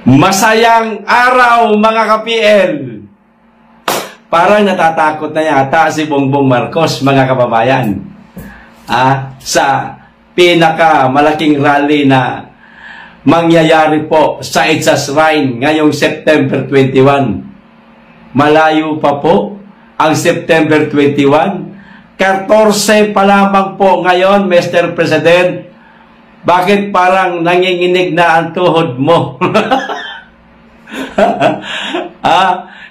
Masayang araw mga ka-PL. Parang natatakot na yata si Bongbong Marcos mga kababayan. Sa pinakamalaking rally na mangyayari po sa EDSA Shrine ngayong September 21. Malayo pa po ang September 21. 14 pa lamang po ngayon, Mr. President. Bakit parang nanginginig na ang tuhod mo?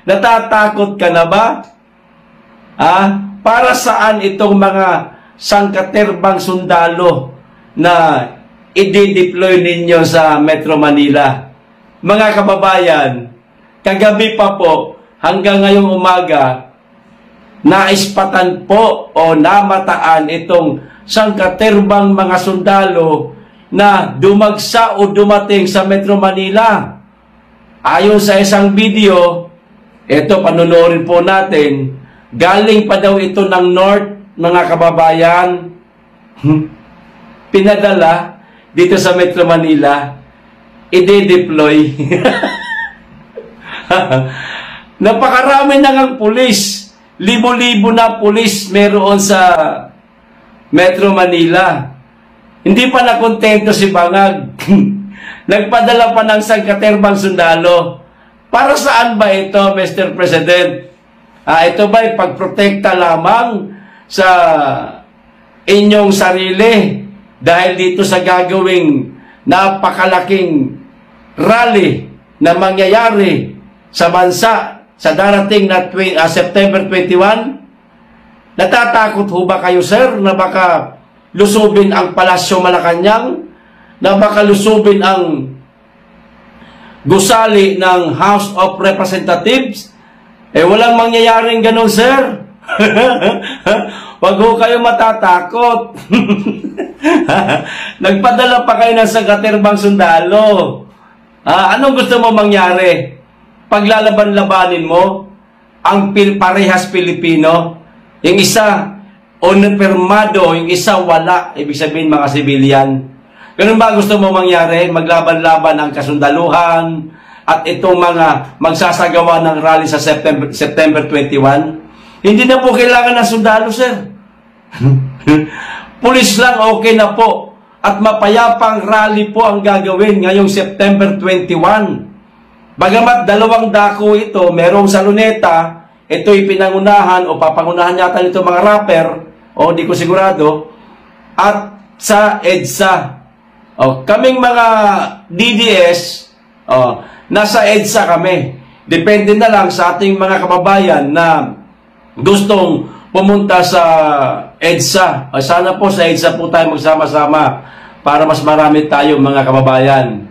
Natatakot ka na ba? Para saan itong mga sangkaterbang sundalo na i-deploy ninyo sa Metro Manila? Mga kababayan, kagabi pa po hanggang ngayong umaga, naispatan po o namataan itong sangkaterbang mga sundalo na dumagsa o dumating sa Metro Manila. Ayon sa isang video, ito panunorin po natin, galing pa daw ito ng North, mga kababayan, pinadala dito sa Metro Manila, i-deploy. Napakarami na ng pulis, libo-libo na pulis meron sa Metro Manila. Hindi pa nakontento si Bangag. Nagpadala pa ng sangkaterbang sundalo. Para saan ba ito, Mr. President? Ito ba'y pagprotekta lamang sa inyong sarili dahil dito sa gagawing napakalaking rally na mangyayari sa bansa sa darating na September 21? Natatakot ho ba kayo, sir, na baka lusubin ang Palasyo Malacanang, na baka lusubin ang gusali ng House of Representatives? Walang mangyayaring ganun, sir. Wag ho kayo matatakot. Nagpadala pa kayo ng sangkaterbang sundalo. Anong gusto mo mangyari? Paglalaban-labanin mo ang parehas Pilipino? Yung isa uniformado, yung isa wala. Ibig sabihin mga sibilyan. Ganun ba gusto mo mangyari? Maglaban-laban ang kasundaluhan at itong mga magsasagawa ng rally sa September 21? Hindi na po kailangan ng sundalo, sir. Pulis lang, okay na po. At mapayapang rally po ang gagawin ngayong September 21. Bagamat dalawang dako ito, merong sa Luneta, ito'y pinangunahan o papangunahan yata nito mga rapper, o di ko sigurado, at sa EDSA. Kaming mga DDS, nasa EDSA kami. Depende na lang sa ating mga kababayan na gustong pumunta sa EDSA. Sana po sa EDSA po tayo magsama-sama para mas marami tayo mga kababayan.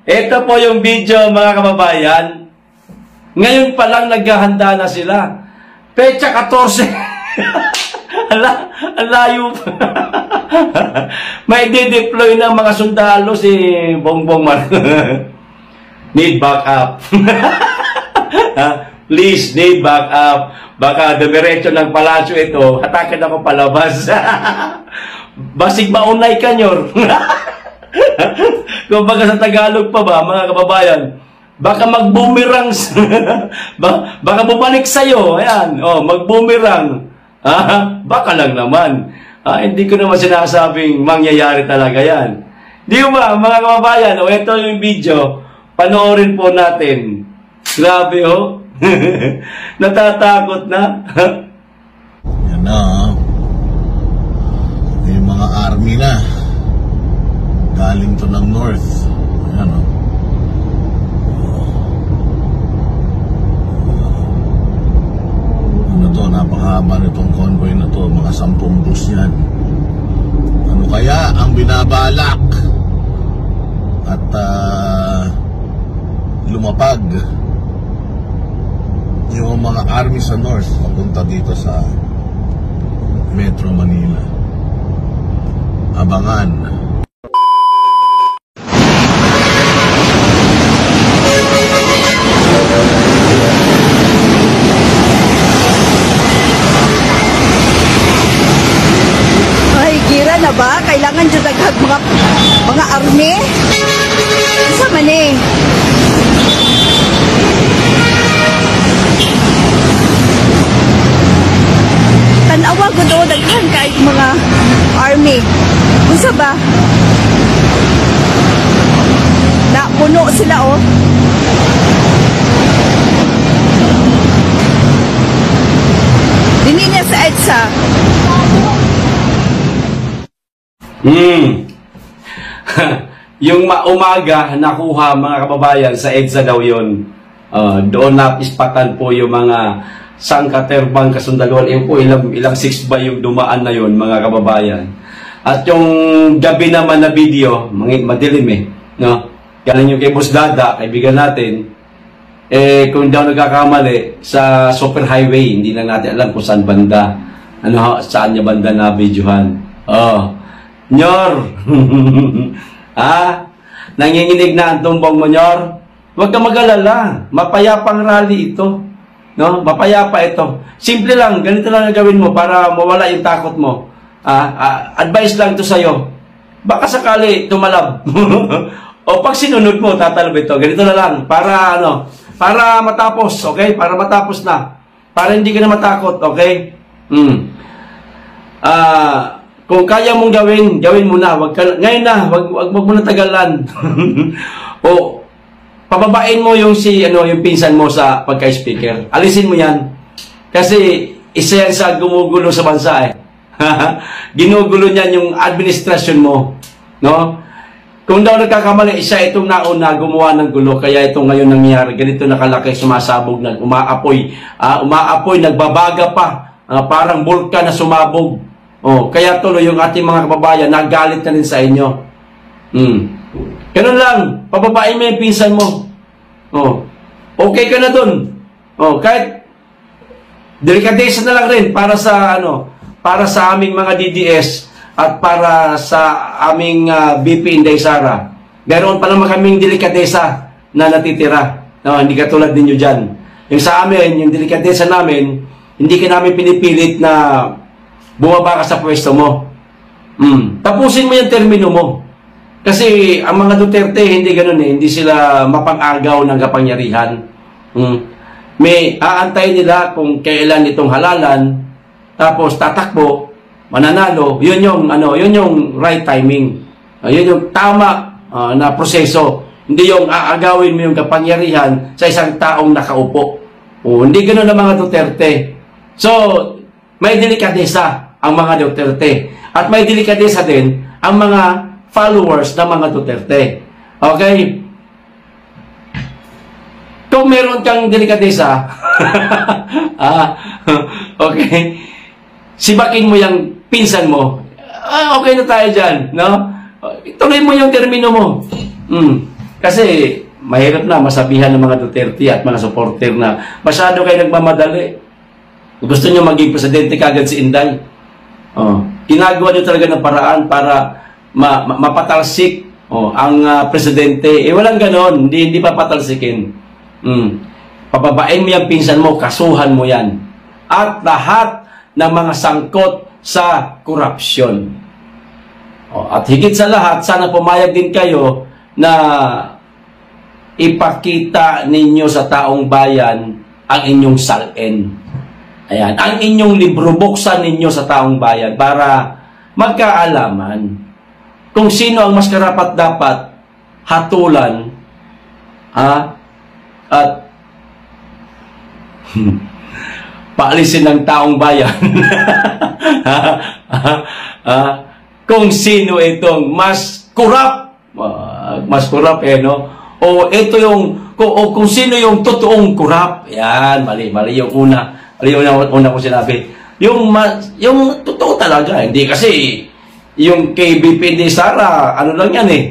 Ito po yung video mga kababayan. Ngayon pa lang naghahanda na sila. Pecha 14. Ang layo pa. May de-deploy ng mga sundalo si Bongbong Marcos. Need backup. Please, need backup. Baka dumiretso ng palasyo ito, hatakin ako palabas. Basig maunay kanyor. Kung baga sa Tagalog pa ba, mga kababayan, baka mag-boomerang. Baka bumalik sa'yo. Ayan, mag-boomerang. Baka lang naman. Hindi ko naman sinasabing mangyayari talaga yan. Di ba, mga kababayan, ito yung video, panoorin po natin. Grabe, natatakot na. Yan na, yung mga army na. Galing to ng north. Ayan, napakahaba nitong convoy na to, mga 10 bus yan. Ano kaya ang binabalak at lumapag yung mga army sa north papunta dito sa Metro Manila? Abangan. Na ba? Kailangan dyan mga army? Unsa man eh? Tanawa ko do daghan kay mga army. Unsa ba? Na puno sila oh. Dini niya sa EDSA. Yung umaga nakuha mga kababayan sa EDSA daw yun. Doon napispatan po yung mga sangkaterbang kasundaluan. Yung po ilang 6 ba yung dumaan na yun mga kababayan. At yung gabi naman na video, madilim eh. No? Galing yung kay Boss Dada, kaibigan natin. Kung daw nagkakamali, sa superhighway, hindi na natin alam kung saan banda. Saan niya banda na videohan. Nyor! Nanginginig na ang tumbong mo, Nyor? Huwag ka mag-alala. Mapayapang rally ito. No? Mapayapa ito. Simple lang, ganito lang ang gawin mo para mawala yung takot mo. Advice lang to sa'yo. Baka sakali tumalab. O pag sinunod mo, tatalab ito. Ganito na lang. Para para matapos, okay? Para matapos na. Para hindi ka na matakot, okay? Kung kaya mong gawin mo na. Ngayon na, wag mo na tagalan. O pababain mo yung yung pinsan mo sa pagka-speaker. Alisin mo 'yan. Kasi isa yan sa gumugulo sa bansa eh. Ginugulo niyan yung administrasyon mo, no? Kung daw nagkakamali, siya itong nauna gumawa ng gulo, kaya ito ngayon nangyayari. Ganito nakalaki, sumasabog, umaapoy, nagbabaga pa, parang bulkan na sumabog. Kaya tuloy yung ating mga kababayan, nagalit na rin sa inyo. Ganun lang, pababain mo yung pinsan mo. Okay ka na dun. Kahit delikadesa na lang rin para sa aming mga DDS at para sa aming BP Inday Sara. Ganoon pa naman kaming delikadesa na natitira. Hindi katulad ninyo dyan. Yung sa amin, yung delikadesa namin, hindi ka namin pinipilit na bumaba ka sa pwesto mo. Tapusin mo yung termino mo. Kasi ang mga Duterte, hindi ganun eh. Hindi sila mapang-agaw ng kapangyarihan. May aantay nila kung kailan itong halalan, tapos tatakbo, mananalo, yun yung right timing. Yun yung tama na proseso. Hindi yung aagawin mo yung kapangyarihan sa isang taong nakaupo. Hindi ganun ang mga Duterte. So, may delikadesa ang mga Duterte. At may delikadesa din ang mga followers ng mga Duterte. Okay? Kung meron kang delikadesa, okay, sibakin mo yung pinsan mo, okay na tayo dyan, no? Ituloy mo yung termino mo. Kasi mahirap na masabihan ng mga Duterte at mga supporter na masyado kayo nagmamadali. Gusto nyo maging presidente kagad si Inday. Ginagawa nyo talaga ng paraan para mapatalsik ang presidente. Walang ganon. Hindi papatalsikin. Pababain mo yung pinsan mo, kasuhan mo yan. At lahat ng mga sangkot sa korupsyon. At higit sa lahat, sana pumayag din kayo na ipakita ninyo sa taong bayan ang inyong salin. Ayan, ang inyong libro, buksan ninyo sa taong bayan para magkaalaman kung sino ang mas karapat-dapat hatulan at paalisin ng taong bayan. Kung sino itong mas korap, no? O ito kung sino yung totoong korap. Yan, mali yung una. Una ko sinabi. Yung totoo talaga. Hindi kasi yung kay BP Inday Sara, lang yan eh.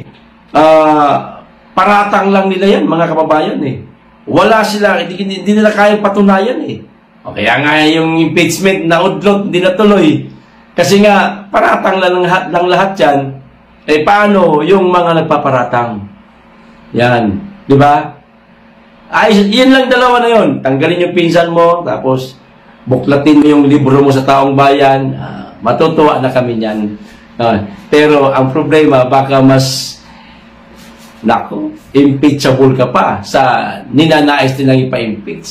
Paratang lang nila yan, mga kababayan eh. Wala sila, hindi nila kayang patunayan eh. Kaya nga yung impeachment na udlot, hindi natuloy. Kasi nga, paratang lang ng lahat yan. Paano yung mga nagpaparatang? Yan. Di ba? Yan lang dalawa na yun. Tanggalin yung pinsan mo, tapos buklatin mo yung libro mo sa taong bayan. Matutuwa na kami niyan. Pero ang problema, baka mas Naku, impeachable ka pa sa ninanais nilang ipa-impeach.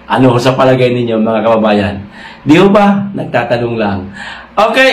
Ano sa palagay ninyo mga kababayan? Di ba? Nagtatanong lang. Okay.